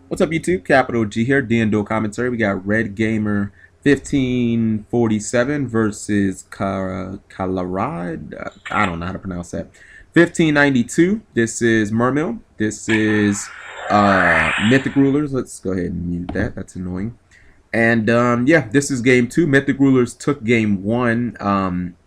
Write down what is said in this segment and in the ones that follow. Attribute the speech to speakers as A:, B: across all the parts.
A: What's up, YouTube? Capital G here, Dual Commentary. We got Red Gamer 1547 versus Kalarad. I don't know how to pronounce that. 1592. This is Mermill. This is Mythic Rulers. Let's go ahead and mute that. That's annoying. And yeah, this is game 2. Mythic Rulers took game 1. I'm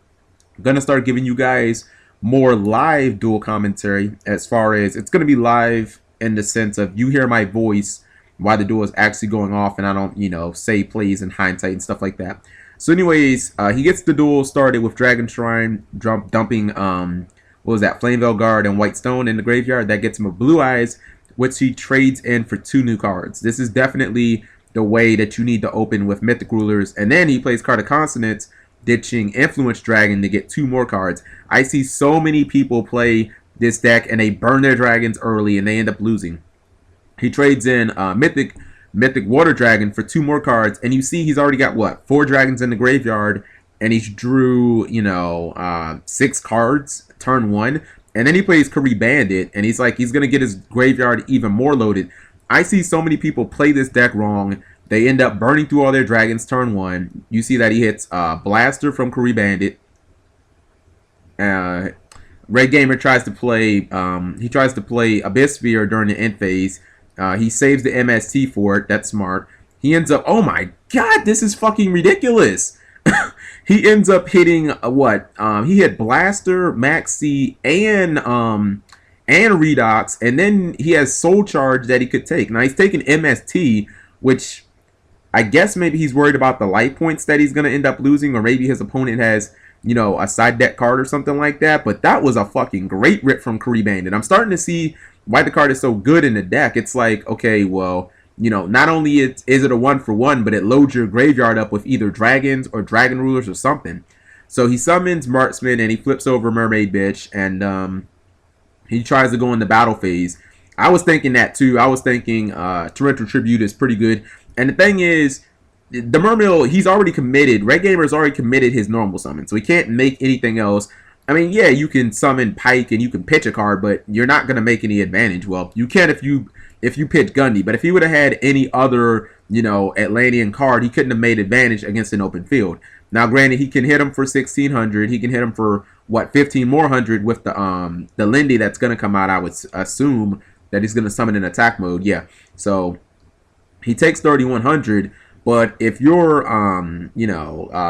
A: gonna start giving you guys more live dual commentary, as far as it's gonna be live in the sense of you hear my voice while the duel is actually going off, and I don't, say plays in hindsight and stuff like that. So, anyways, he gets the duel started with Dragon Shrine dumping what was that, Flamevale Guard and White Stone in the graveyard. That gets him a Blue Eyes, which he trades in for 2 new cards. This is definitely the way that you need to open with Mythic Rulers. And then he plays Card of Consonance, ditching Influence Dragon to get 2 more cards. I see so many people play this deck and they burn their dragons early and they end up losing. He trades in Mythic Water Dragon for 2 more cards, and you see he's already got what, 4 dragons in the graveyard, and he's drew 6 cards turn 1, and then he plays Kari Bandit, and he's gonna get his graveyard even more loaded. I see so many people play this deck wrong. They end up burning through all their dragons turn 1. You see that he hits Blaster from Kari Bandit. Red Gamer tries to play Abyss Sphere during the end phase. He saves the MST for it. That's smart. He ends up, oh my god, this is fucking ridiculous. He ends up hitting what? He hit Blaster, Maxi, and Redox, and then he has Soul Charge that he could take. Now he's taking MST, which I guess maybe he's worried about the life points that he's gonna end up losing, or maybe his opponent has, a side deck card or something like that. But that was a fucking great rip from Kari Bandit. I'm starting to see why the card is so good in the deck. It's like, okay, well, not only is it a 1-for-1, but it loads your graveyard up with either dragons or dragon rulers or something. So he summons Marksman and he flips over Mermaid Bitch, and he tries to go in the battle phase. I was thinking that too. I was thinking Torrential Tribute is pretty good. And the thing is, the Mermill, he's already committed. Red Gamer's already committed his normal summon, so he can't make anything else. I mean, yeah, you can summon Pike and you can pitch a card, but you're not going to make any advantage. Well, you can if you pitch Gundy, but if he would have had any other, Atlantean card, he couldn't have made advantage against an open field. Now, granted, he can hit him for 1,600. He can hit him for, what, 15 more hundred with the Lindy that's going to come out. I would assume that he's going to summon in attack mode. Yeah, so he takes 3,100. But if you're,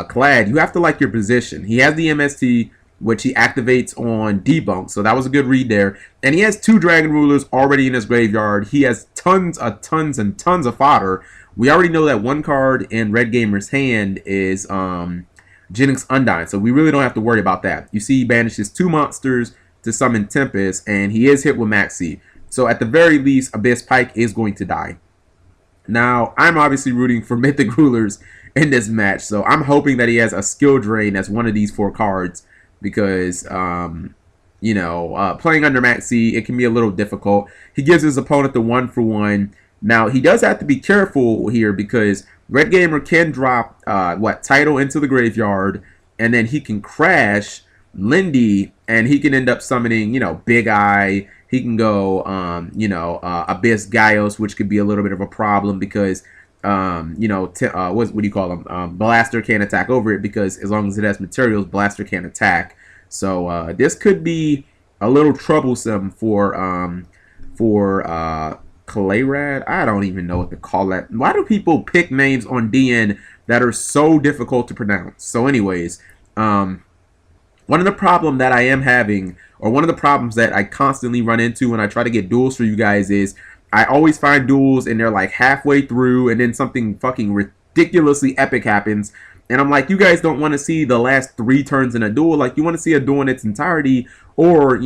A: Clad, you have to like your position. He has the MST, which he activates on Debunk. So that was a good read there. And he has 2 Dragon Rulers already in his graveyard. He has tons and tons of fodder. We already know that one card in Red Gamer's hand is Jinx Undyne. So we really don't have to worry about that. You see he banishes 2 monsters to summon Tempest, and he is hit with Maxi. So at the very least, Abyss Pike is going to die. Now, I'm obviously rooting for Mythic Rulers in this match, so I'm hoping that he has a skill drain as one of these 4 cards, because, playing under Maxi, it can be a little difficult. He gives his opponent the 1-for-1. Now, he does have to be careful here, because Red Gamer can drop, Tidal into the graveyard, and then he can crash Lindy, and he can end up summoning, Big Eye. He can go, Abyss Gaios, which could be a little bit of a problem because, what do you call them? Blaster can't attack over it because as long as it has materials, Blaster can't attack. So this could be a little troublesome for Kalarad. I don't even know what to call that. Why do people pick names on DN that are so difficult to pronounce? So anyways, one of the problems that I am having, or one of the problems that I constantly run into when I try to get duels for you guys, is I always find duels and they're like halfway through and then something fucking ridiculously epic happens. And I'm like, you guys don't want to see the last 3 turns in a duel. Like, you want to see a duel in its entirety. Or,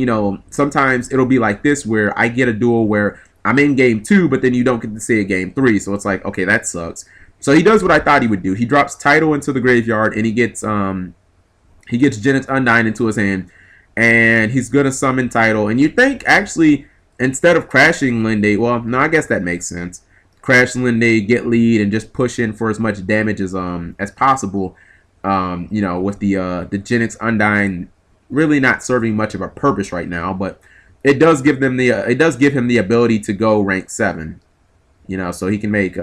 A: sometimes it'll be like this where I get a duel where I'm in game 2, but then you don't get to see a game 3. So it's like, okay, that sucks. So he does what I thought he would do. He drops Tidal into the graveyard and he gets Jinx Undyne into his hand, and he's gonna summon Tidal. And you think, actually, instead of crashing Lindy, well, no, I guess that makes sense. Crash Lindy, get lead, and just push in for as much damage as possible. With the Jinx Undyne really not serving much of a purpose right now, but it does give him the ability to go rank 7. You know, so he can make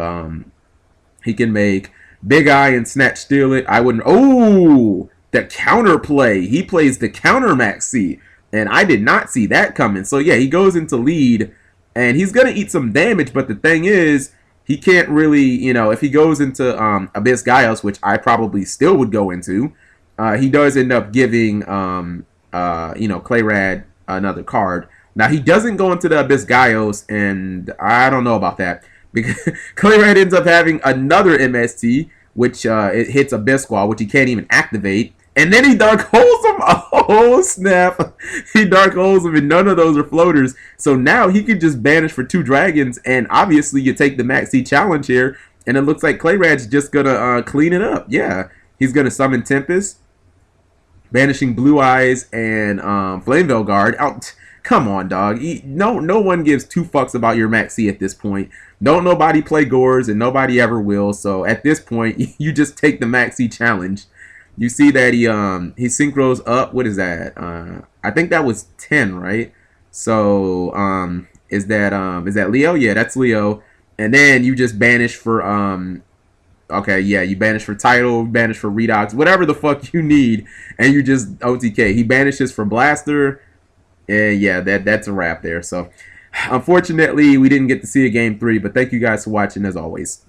A: Big Eye and Snatch steal it. I wouldn't. Oh, the counter play. He plays the counter Maxi, and I did not see that coming. So yeah, he goes into lead, and he's gonna eat some damage. But the thing is, he can't really, you know, if he goes into Abyss Gaios, which I probably still would go into, he does end up giving you know, Clayrad another card. Now he doesn't go into the Abyss Gaios, and I don't know about that because Clayrad ends up having another MST, which it hits Abyss Squall, which he can't even activate. And then he Dark Holes him. Oh, snap. He Dark Holes him, and none of those are floaters. So now he can just banish for 2 dragons, and obviously you take the Maxi challenge here, and it looks like Clayrad's just going to clean it up. Yeah, he's going to summon Tempest, banishing Blue Eyes and Flame Veil Guard. Out. Come on, dog. No one gives 2 fucks about your Maxi at this point. Don't nobody play Gores, and nobody ever will. So at this point, you just take the Maxi challenge. You see that he synchros up. What is that? I think that was 10, right? So is that Leo? Yeah, that's Leo. And then you just banish for okay, yeah, you banish for Tidal, banish for Redox, whatever the fuck you need, and you just OTK. He banishes for Blaster, and yeah, that's a wrap there. So unfortunately, we didn't get to see a game 3, but thank you guys for watching as always.